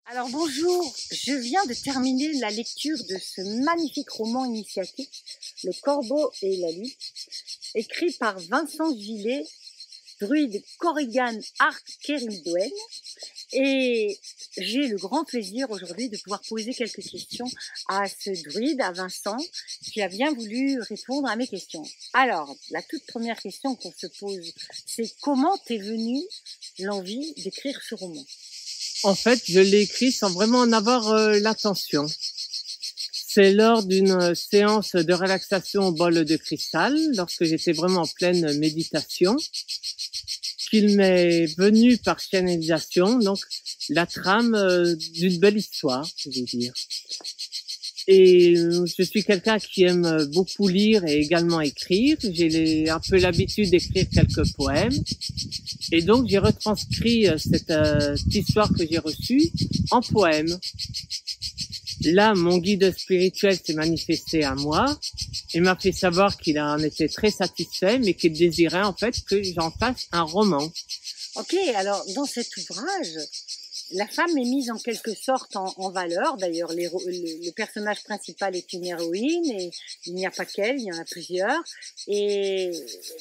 Alors bonjour, je viens de terminer la lecture de ce magnifique roman initiatique, Le Corbeau et la Lune, écrit par Vincent Gillet, druide Corrigan Arc Keridouen. Et j'ai le grand plaisir aujourd'hui de pouvoir poser quelques questions à ce druide, à Vincent, qui a bien voulu répondre à mes questions. Alors, la toute première question qu'on se pose, c'est comment t'es venue l'envie d'écrire ce roman? En fait, je l'ai écrit sans vraiment en avoir l'intention. C'est lors d'une séance de relaxation au bol de cristal, lorsque j'étais vraiment en pleine méditation, qu'il m'est venu par canalisation, donc la trame d'une belle histoire, je vais dire. Et je suis quelqu'un qui aime beaucoup lire et également écrire. J'ai un peu l'habitude d'écrire quelques poèmes. Et donc, j'ai retranscrit cette histoire que j'ai reçue en poème. Là, mon guide spirituel s'est manifesté à moi et m'a fait savoir qu'il en était très satisfait, mais qu'il désirait en fait que j'en fasse un roman. Ok, alors dans cet ouvrage, la femme est mise en quelque sorte en valeur. D'ailleurs, le personnage principal est une héroïne et il n'y a pas qu'elle, il y en a plusieurs. Et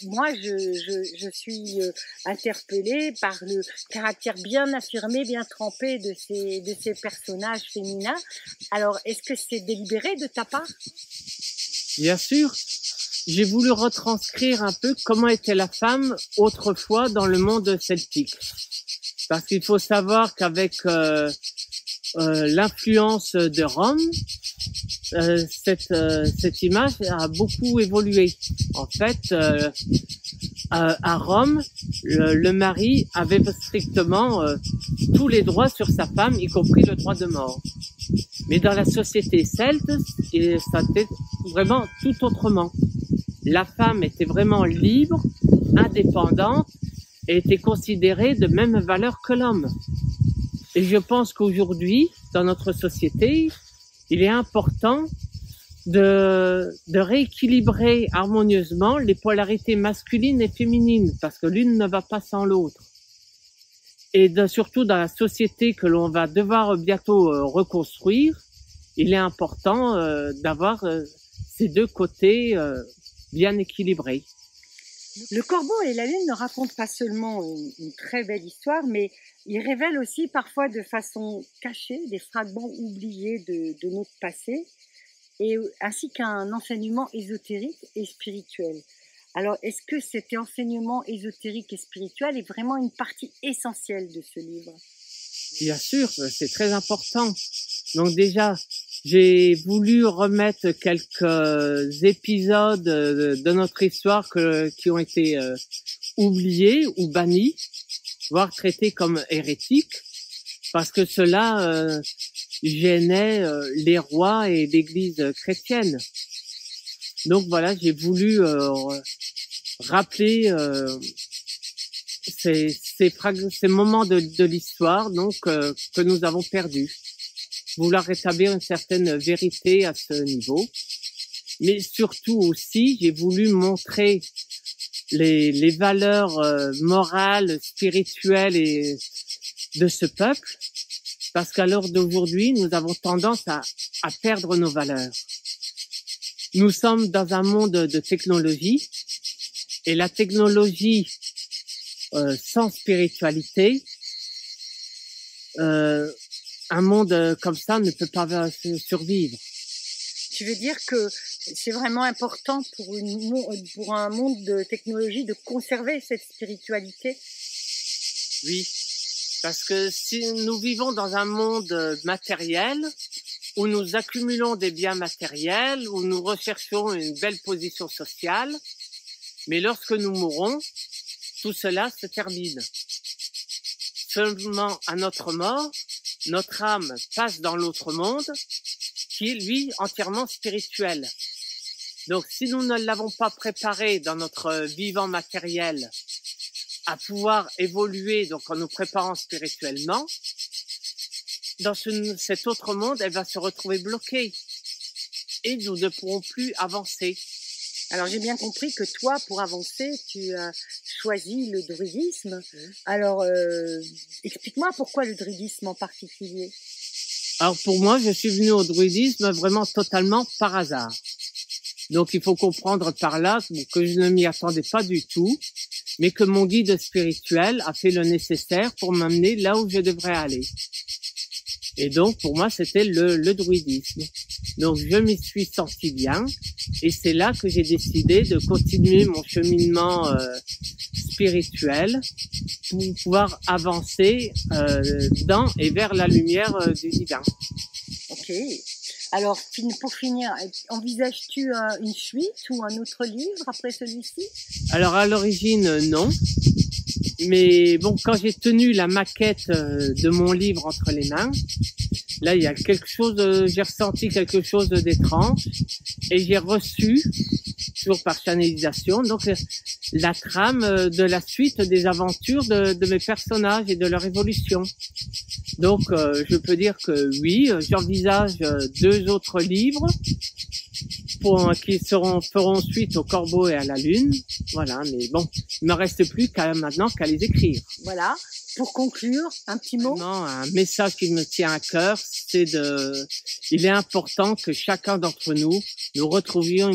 moi, je suis interpellée par le caractère bien affirmé, bien trempé de ces personnages féminins. Alors, est-ce que c'est délibéré de ta part? Bien sûr, j'ai voulu retranscrire un peu comment était la femme autrefois dans le monde celtique. Parce qu'il faut savoir qu'avec l'influence de Rome, cette image a beaucoup évolué. En fait, à Rome, le mari avait strictement tous les droits sur sa femme, y compris le droit de mort. Mais dans la société celte, ça était vraiment tout autrement. La femme était vraiment libre, indépendante, et était considérée de même valeur que l'homme. Et je pense qu'aujourd'hui, dans notre société, il est important de rééquilibrer harmonieusement les polarités masculines et féminines, parce que l'une ne va pas sans l'autre. Et surtout dans la société que l'on va devoir bientôt reconstruire, il est important d'avoir ces deux côtés bien équilibrés. Le Corbeau et la Lune ne racontent pas seulement une très belle histoire, mais il révèle aussi parfois de façon cachée des fragments oubliés de notre passé, ainsi qu'un enseignement ésotérique et spirituel. Alors, est-ce que cet enseignement ésotérique et spirituel est vraiment une partie essentielle de ce livre? Bien sûr, c'est très important. Donc déjà, j'ai voulu remettre quelques épisodes de notre histoire qui ont été oubliés ou bannis, voire traités comme hérétiques, parce que cela gênait les rois et l'Église chrétienne. Donc voilà, j'ai voulu rappeler ces moments de l'histoire donc que nous avons perdus. Vouloir rétablir une certaine vérité à ce niveau. Mais surtout aussi, j'ai voulu montrer les valeurs morales, spirituelles et de ce peuple, parce qu'à l'heure d'aujourd'hui, nous avons tendance à perdre nos valeurs. Nous sommes dans un monde de technologie, et la technologie sans spiritualité, un monde comme ça ne peut pas survivre. Tu veux dire que c'est vraiment important pour un monde de technologie de conserver cette spiritualité? Oui, parce que si nous vivons dans un monde matériel, où nous accumulons des biens matériels, où nous recherchons une belle position sociale, mais lorsque nous mourrons, tout cela se termine. Seulement à notre mort, notre âme passe dans l'autre monde, qui est lui entièrement spirituel. Donc si nous ne l'avons pas préparé dans notre vivant matériel à pouvoir évoluer, donc en nous préparant spirituellement, dans cet autre monde, elle va se retrouver bloquée et nous ne pourrons plus avancer. Alors j'ai bien compris que toi, pour avancer, tu as choisi le druidisme. Alors, explique-moi pourquoi le druidisme en particulier? Alors pour moi, je suis venu au druidisme vraiment totalement par hasard. Donc il faut comprendre par là que je ne m'y attendais pas du tout, mais que mon guide spirituel a fait le nécessaire pour m'amener là où je devrais aller. Et donc pour moi, c'était le druidisme. Donc je m'y suis senti bien, et c'est là que j'ai décidé de continuer mon cheminement spirituel pour pouvoir avancer dans et vers la lumière du divin. Ok. Alors, pour finir, envisages-tu une suite ou un autre livre après celui-ci? Alors à l'origine, non. Mais bon, quand j'ai tenu la maquette de mon livre entre les mains, là il y a j'ai ressenti quelque chose d'étrange, et j'ai reçu, toujours par channelisation, donc la trame de la suite des aventures de mes personnages et de leur évolution. Donc je peux dire que oui, j'envisage 2 autres livres qui feront suite au Corbeau et à la Lune. Voilà, mais bon, il me reste plus maintenant qu'à les écrire. Voilà. Pour conclure, un petit mot? Non, un message qui me tient à cœur, il est important que chacun d'entre nous retrouvions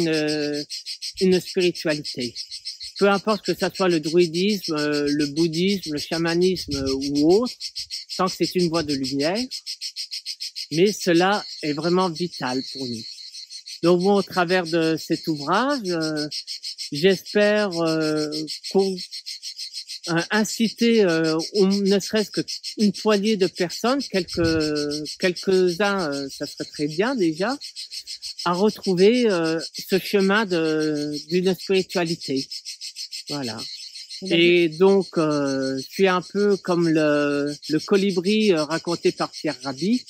une spiritualité. Peu importe que ça soit le druidisme, le bouddhisme, le chamanisme ou autre, tant que c'est une voie de lumière, mais cela est vraiment vital pour nous. Donc bon, au travers de cet ouvrage, j'espère inciter ne serait-ce qu'une poignée de personnes, quelques-uns, ça serait très bien déjà, à retrouver ce chemin d'une spiritualité. Voilà. Et donc, je suis un peu comme le colibri raconté par Pierre Rabhi.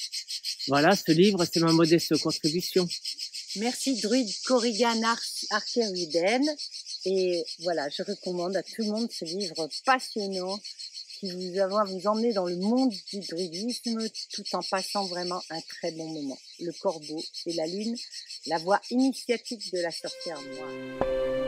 Voilà, ce livre, c'est ma modeste contribution. Merci Druide Corrigan Arkeruden. Et voilà, je recommande à tout le monde ce livre passionnant qui va vous emmener dans le monde du druidisme tout en passant vraiment un très bon moment. Le Corbeau et la Lune, la voie initiatique de la sorcière noire.